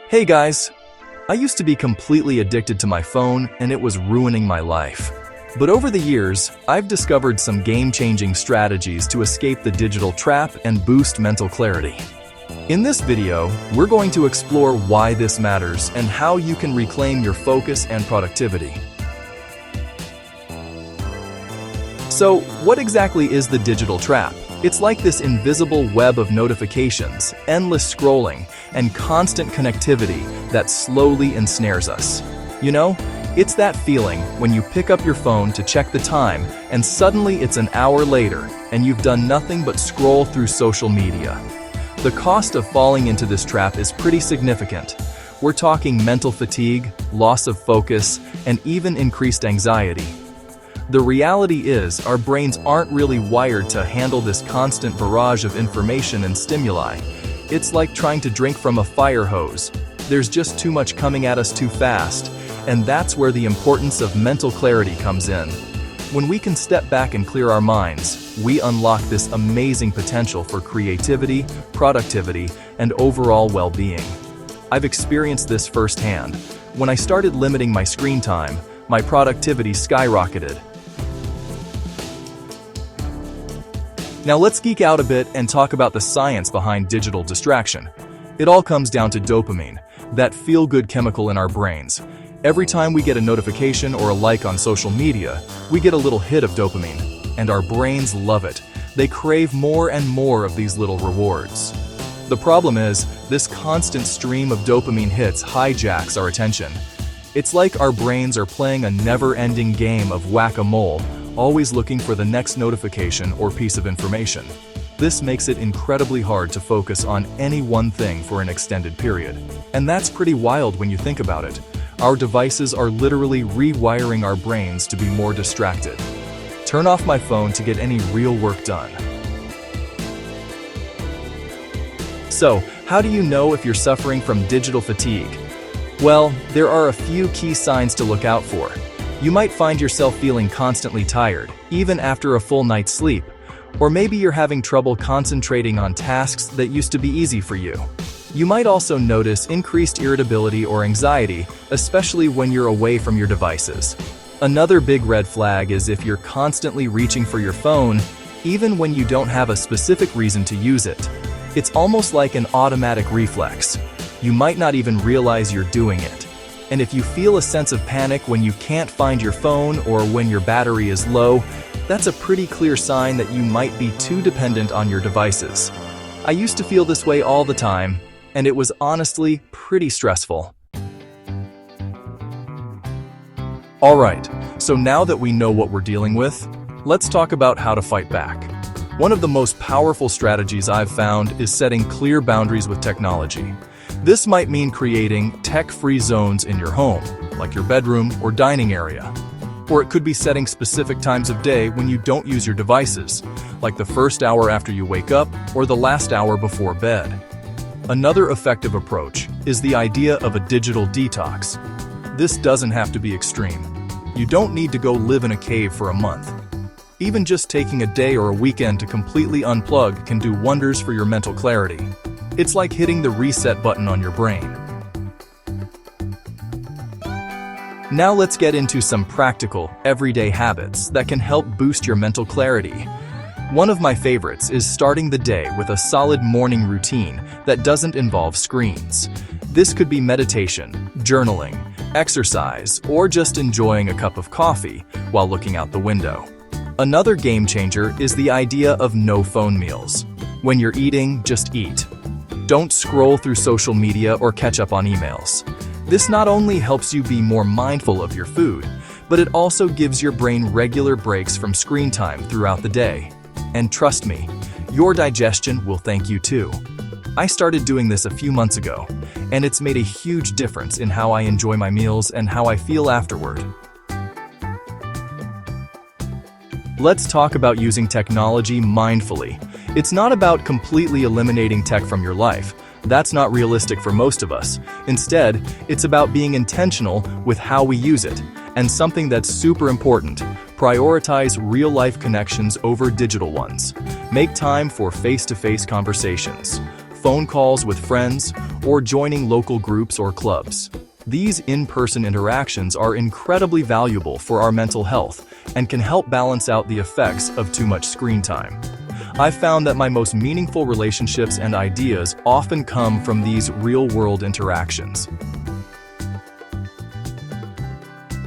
Hey guys! I used to be completely addicted to my phone and it was ruining my life. But over the years, I've discovered some game-changing strategies to escape the digital trap and boost mental clarity. In this video, we're going to explore why this matters and how you can reclaim your focus and productivity. So, what exactly is the digital trap? It's like this invisible web of notifications, endless scrolling, and constant connectivity that slowly ensnares us. You know, it's that feeling when you pick up your phone to check the time and suddenly it's an hour later and you've done nothing but scroll through social media. The cost of falling into this trap is pretty significant. We're talking mental fatigue, loss of focus, and even increased anxiety. The reality is, our brains aren't really wired to handle this constant barrage of information and stimuli. It's like trying to drink from a fire hose. There's just too much coming at us too fast, and that's where the importance of mental clarity comes in. When we can step back and clear our minds, we unlock this amazing potential for creativity, productivity, and overall well-being. I've experienced this firsthand. When I started limiting my screen time, my productivity skyrocketed. Now let's geek out a bit and talk about the science behind digital distraction. It all comes down to dopamine, that feel-good chemical in our brains. Every time we get a notification or a like on social media, we get a little hit of dopamine, and our brains love it. They crave more and more of these little rewards. The problem is, this constant stream of dopamine hits hijacks our attention. It's like our brains are playing a never-ending game of whack-a-mole, always looking for the next notification or piece of information. This makes it incredibly hard to focus on any one thing for an extended period. And that's pretty wild when you think about it. Our devices are literally rewiring our brains to be more distracted. Turn off my phone to get any real work done. So, how do you know if you're suffering from digital fatigue? Well, there are a few key signs to look out for. You might find yourself feeling constantly tired, even after a full night's sleep. Or maybe you're having trouble concentrating on tasks that used to be easy for you. You might also notice increased irritability or anxiety, especially when you're away from your devices. Another big red flag is if you're constantly reaching for your phone, even when you don't have a specific reason to use it. It's almost like an automatic reflex. You might not even realize you're doing it. And if you feel a sense of panic when you can't find your phone or when your battery is low, that's a pretty clear sign that you might be too dependent on your devices. I used to feel this way all the time, and it was honestly pretty stressful. Alright, so now that we know what we're dealing with, let's talk about how to fight back. One of the most powerful strategies I've found is setting clear boundaries with technology. This might mean creating tech-free zones in your home, like your bedroom or dining area. Or it could be setting specific times of day when you don't use your devices, like the first hour after you wake up or the last hour before bed. Another effective approach is the idea of a digital detox. This doesn't have to be extreme. You don't need to go live in a cave for a month. Even just taking a day or a weekend to completely unplug can do wonders for your mental clarity. It's like hitting the reset button on your brain. Now let's get into some practical, everyday habits that can help boost your mental clarity. One of my favorites is starting the day with a solid morning routine that doesn't involve screens. This could be meditation, journaling, exercise, or just enjoying a cup of coffee while looking out the window. Another game changer is the idea of no phone meals. When you're eating, just eat. Don't scroll through social media or catch up on emails. This not only helps you be more mindful of your food, but it also gives your brain regular breaks from screen time throughout the day. And trust me, your digestion will thank you too. I started doing this a few months ago, and it's made a huge difference in how I enjoy my meals and how I feel afterward. Let's talk about using technology mindfully. It's not about completely eliminating tech from your life. That's not realistic for most of us. Instead, it's about being intentional with how we use it. And something that's super important, prioritize real-life connections over digital ones. Make time for face-to-face conversations. phone calls with friends, or joining local groups or clubs. These in-person interactions are incredibly valuable for our mental health and can help balance out the effects of too much screen time. I've found that my most meaningful relationships and ideas often come from these real-world interactions.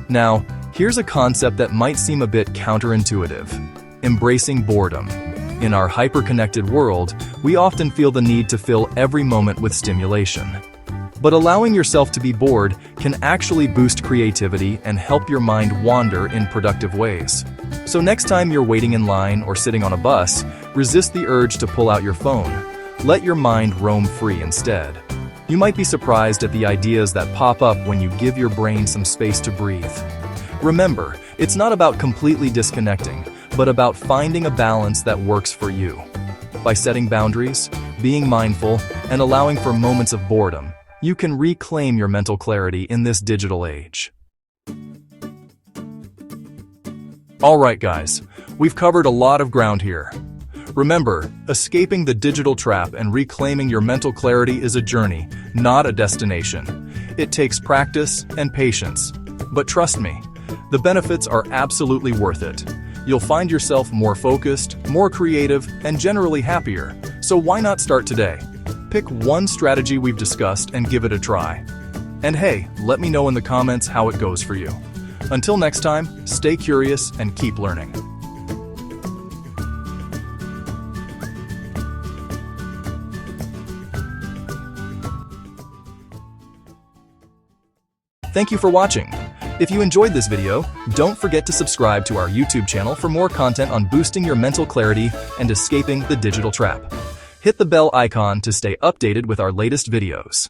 Now, here's a concept that might seem a bit counterintuitive: embracing boredom. In our hyper-connected world, we often feel the need to fill every moment with stimulation. But allowing yourself to be bored can actually boost creativity and help your mind wander in productive ways. So next time you're waiting in line or sitting on a bus, resist the urge to pull out your phone. Let your mind roam free instead. You might be surprised at the ideas that pop up when you give your brain some space to breathe. Remember, it's not about completely disconnecting, but about finding a balance that works for you. By setting boundaries, being mindful, and allowing for moments of boredom, you can reclaim your mental clarity in this digital age. Alright guys, we've covered a lot of ground here. Remember, escaping the digital trap and reclaiming your mental clarity is a journey, not a destination. It takes practice and patience. But trust me, the benefits are absolutely worth it. You'll find yourself more focused, more creative, and generally happier. So why not start today? Pick one strategy we've discussed and give it a try. And hey, let me know in the comments how it goes for you. Until next time, stay curious and keep learning. Thank you for watching. If you enjoyed this video, don't forget to subscribe to our YouTube channel for more content on boosting your mental clarity and escaping the digital trap. Hit the bell icon to stay updated with our latest videos.